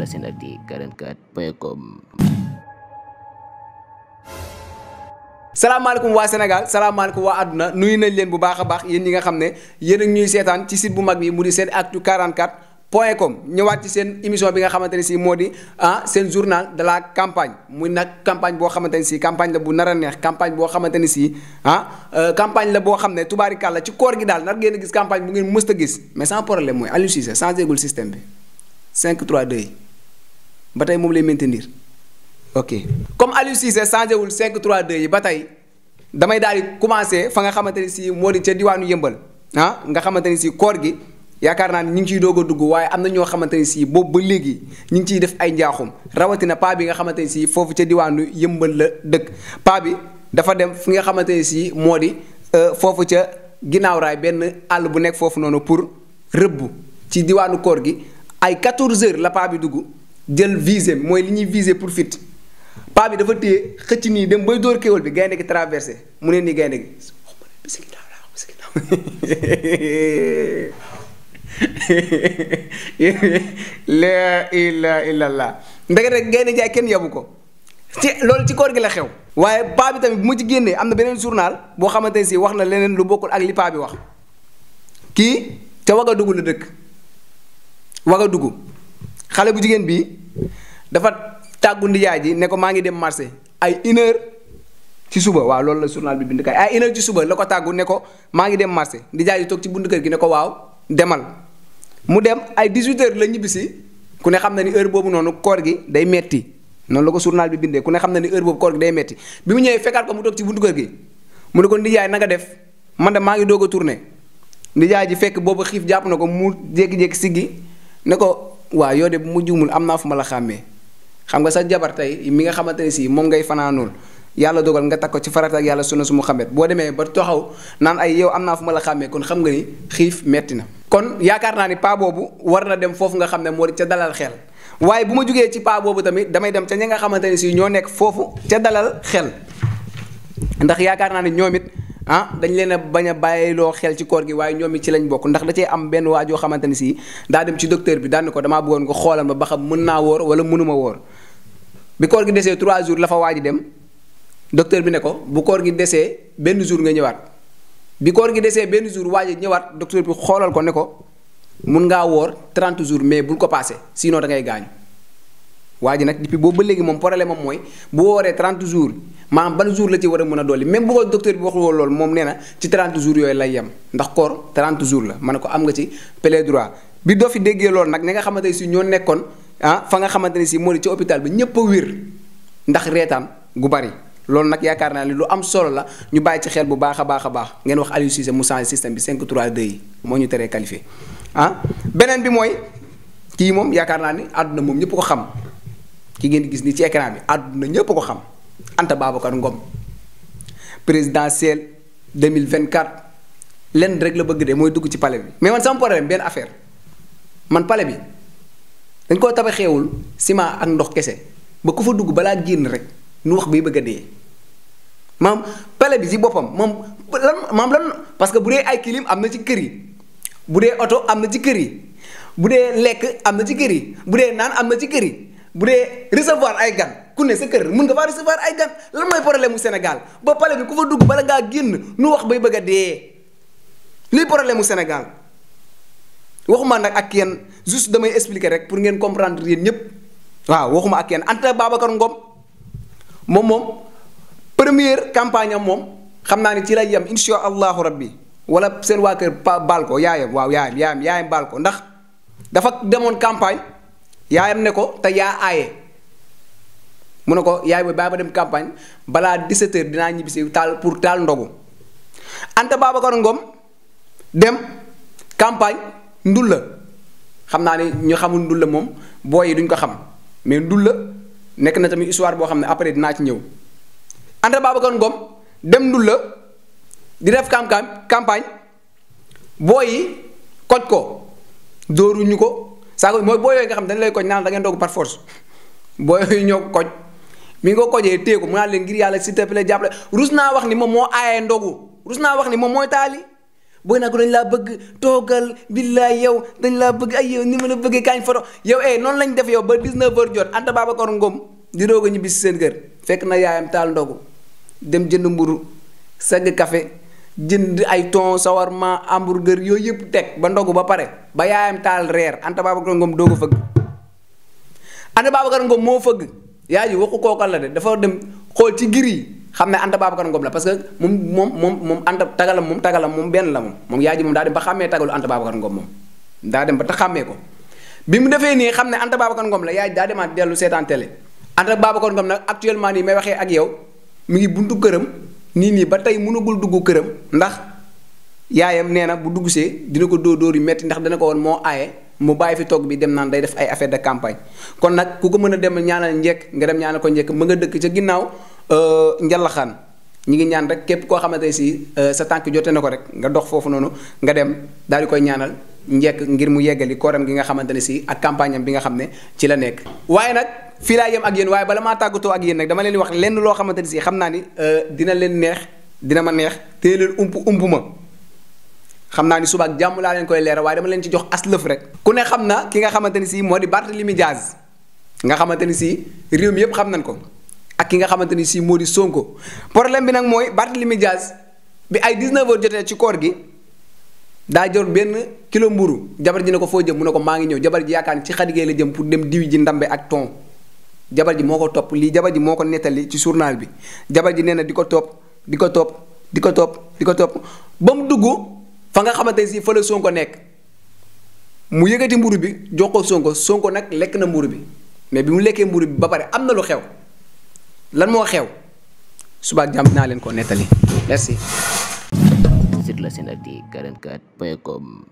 la Senactu 44.com. salaamaaleykum waa Sénégal salaamaaleykum waa àdduna nuyu nañ leen bu baax a baax yéen ñi nga xam ne yéen a ñuy seetaan ci site bu mag bi mu di Senactu 44.com ñëwaat ci seen émission bi nga xamante ne si moo di seen journal de la campagne muy nag campagne boo xamante ne si campagne la bu nar a neex campagne boo xamante ne si campagne la boo xam ne tubaarikàlla ci koor gi daal nar ngeen a gis campagne bu ngeen mës a gis mais sans problème mooy Aliou Cissé changé gul système bi 5-3-2 yi ba tey moom lay maintenir. ok comme Aliou Cissé changé wul 5-3-2 yi ba tey damay daal di commencé fa nga xamante ni si moo di ca diwaanu yëmbal nga xamante ni si koor gi yaakaar naa ni ñu ngi ciy doog a dugg waaye am na ñoo xamante ni si boobu ba léegi ñu ngi ciy def ay njaaxum rawatina paa bi nga xamante ni si foofu ca diwaanu yëmbal la dëkk paa bi dafa dem fi nga xamante ni si moo di foofu ca ginnaaw raay benn àll bu nekk foofu noonu pour rëbb ci diwaanu koor gi ay 14 heures la paa bi dugg jël visé mooy li ñuy visé pour fit paa bi dafa téye xëcc nii dem bay dóor kéwal bi gaynde gi traversé mu ne nii gaynde gi la ilaha illallah ndekete gaynde jaay kenn yabu ko ci loolu ci koor gi la xew waaye paa bi tamit bu ma ci génnee am na beneen journal boo xamante ne si wax na leneen lu bokkul ak li paa bi wax kii ca Wagadugu la dëkk Wagadugu xale bu jigéen bi dafa tàggu ndijaay ji ne ko maa ngi dem marché ay 1h ci suba waaw loolu la journal bi bind kay ay 1h ci suba la ko tàggu ne ko maa ngi dem marché ndijaay ji toog ci buntu kër gi ne ko waaw demal mu dem ay 18h la ñibbisi ku ne xam na ni heure boobu noonu koor gi day metti noonu la ko journal bi bindee ku ne xam na ni heure boobu koor gi day metti bi mu ñëwee fekkaat ko mu toog ci buntu kër gi mu ne ko ndijaay na nga def man de maa ngi doog a tourné ndijaay ji fekk boobu xiif jàpp na ko mu jékki-jékki siggi ne ko waaw yow de bu mu juumul am naa fu ma la xàmmee xam nga sa jabar tey mi nga xamante ne si moom ngay fanaanool yàlla dogal nga takk ko ci farata ak yàlla sunna su Muhammad boo demee ba taxaw naan ay yow am naa fu ma la xàmmee kon xam nga ni xiif metti na. kon yaakaar naa ni paa boobu war na dem foofu nga xam ne moo di ca dalal xel waaye bu ma jugee ci paa boobu tamit damay dem ca ñi nga xamante ne si ñoo nekk foofu ca dalal xel ndax yaakaar naa ni ñoom it dañ leen a bañ a bàyyiloo xel ci koor gi waaye ñoom it ci lañ bokk ndax da cee am benn waa joo xamante ne si daa dem ci docteur bi daan ko damaa bëggoon ko xoolal ma ba xam mën naa woor wala mënuma woor bi koor gi desee 3 jours la fa waa ji dem docteur bi ne ko bu koor gi desee benn jour nga ñëwaat bi koor gi desee benn jour waa ji ñëwaat docteur bi xoolal ko ne ko mun ngaa woor 30 jours mais bul ko passé sinon da ngay gaañu waa ji nag depuis boobu ba léegi moom problème am mooy bu wooree 30 jours maanaam ban jour la ci war a mën a dolli même bu ko docteur bi waxul woon loolu moom nee na ci 30 jours yooyu lay yem ndax koor 30 jours la ma ne ko am nga ci plein droit bi doo fi déggee loolu nag ñi nga xamante ne si ñoo nekkoon fa nga xamante ne si moo di ci hôpital bi ñëpp a wér ndax reetaan gu bari loolu nag yaakaar naa ne lu am solo la ñu bàyyi ci xel bu baax a baax a baax ngeen wax Aliou Cissé mu changé système bi 5-3-2 yi moo ñu teree qualifié beneen bi mooy kii moom yaakaar naa ni àdduna moom ñëpp ko xam ki ngeen di gis ni ci écran bi àdduna ñëpp ko xam Anta Babacar Ngom présidentielle 2024 lenn rek la bëgg de mooy dugg ci palais bi mais man sama problème benn affaire man palais bi dañ koo tabaxeewul ciment ak ndox kese ba ku fa dugg balaa génn rek nu wax bay bëgg a dee maam palais bi ci boppam lan parce que bu dee ay kilim am na ci kër yi bu dee oto am na ci kër yi bu dee lekk am na ci kër yi bu dee naan am na ci kër yi bu dee recevoir ay gan ku ne sa kër mun nga faa recevoir ay gan lan mooy problème mu Sénégal ba palais bi ku fa dugg bala ngaa génn nu wax bay bëgg a dee lii problème mu Sénégal waxuma nag ak kenn juste damay expliquer rek pour ngeen comprendre yéen ñëpp waaw waxuma ak kenn Anta Babacar Ngom moom première campagne am moom xam naa ni ci lay yem insha allahu rabbi wala seen waa kër baal ko yaayam waaw yaayam baal ko ndax dafa demoon campagne yaayam ne ko te yaa aaye mu ne ko yaay booy bàyyi ba dem campagne balaa 17h dinaa ñibbisi taal pour taal ndogu Anta Babacar Ngom dem campagne ndulla xam naa ne ñu xamul ndulla moom booy yi duñ ko xam mais ndulla nekk na tamit histoire boo xam ne après dinaa ci ñëw Anta Babacar Ngom dem ndulla di def campagne booy yi koj ko dóoruñu ko saa ko mooy booy yooyu nga xam dañ lay koj naan da ngeen doog par force booy yooyu ñoo ko koj mi ngi ko kojee téye ko mu naan leen ngir yàlla s'il te plaît jàppale rus naa wax ni moom moo aayee ndogu rus naa wax ni moom mooy taali booy naa ko dañ laa bëgg toogal billaay yow dañ laa bëgg ay yow ni ma la bëggee kaañ photo yow noonu lañ def yow ba 19h jot Anta Babacar Ngom di doog a ñibbi si seen kër fekk na yaayam taal ndogu dem jënd mburu segg café jënd ay thon shawarma hamburger yooyu yëpp teg ba ndogu ba pare ba yaayam taal reer Anta Babacar Ngom doog a fëgg Anta Babacar Ngom moo fëgg yaay ji waxu kookal la de dafa dem xool ci gir yi xam ne Anta Babacar Ngom la parce que moom Anta tagalam moom benn la moom yaay ji moom daa dem ba xàmmee tagalu Anta Babacar Ngom moom daa dem ba te xàmmee ko bi mu defee nii xam ne Anta Babacar Ngom la yaay ji daa demaat dellu seetaan télé Anta Babacar Ngom nag actuellement nii may waxee ak yow mi ngi buntu këram nii ba tey mënagul dugg këram ndax yaayam nee na bu dugg see dina ko dóor yu metti ndax dana ko woon moo aaye mu bàyyi fi toog bi dem naan day def ay affaire de campagne kon nag ku ko mën a dem ñaanal njekk nga dem ñaanal ko njekk mu nga dëkk ca ginnaaw Njalaxaan ñi ngi ñaan rek képp koo xamante si sa tànk jote na ko rek nga dox foofu noonu nga dem daal di koy ñaanal njekk ngir mu yeggali kooram gi nga xamante ne si ak campagne am bi nga xam ne ci la nekk waaye nag fii laa yem ak yéen waaye bala maa tàggatoo ak yéen nag dama leen di wax lenn loo xamante ne si xam naa ni dina leen neex dina ma neex te leen ump ma xam naa ni suba ak jàmm laa leen koy leeral waaye dama leen ci jox as lëf rek ku ne xam na ki nga xamante ni si moo di Barthélémy Dias nga xamante ni si réew mi yëpp xam nañ ko ak ki nga xamante ni si moo di Sonko problème bi nag mooy Barthélémy Dias bi ay 19h jotee ci koor gi daa jor benn kilo mburu jabar ji ne ko foo jëm mu ne ko maa ngi ñëw jabar ji yaakaar ni ci xadigee la jëm pour dem diwi ji ndambe ak ton jabar ji moo ko topp lii jabar ji moo ko nettali ci journal bi jabar ji nee na di ko topp ba mu dugg fa nga xamante si fa la Sonko nekk mu yëgati mburu bi jox ko Sonko nag lekk na mburu bi mais bi mu lekkee mburu bi ba pare am na lu xew lan moo xew suba ak jàmm dinaa leen ko nettali merci. Sur la Senati 44.com.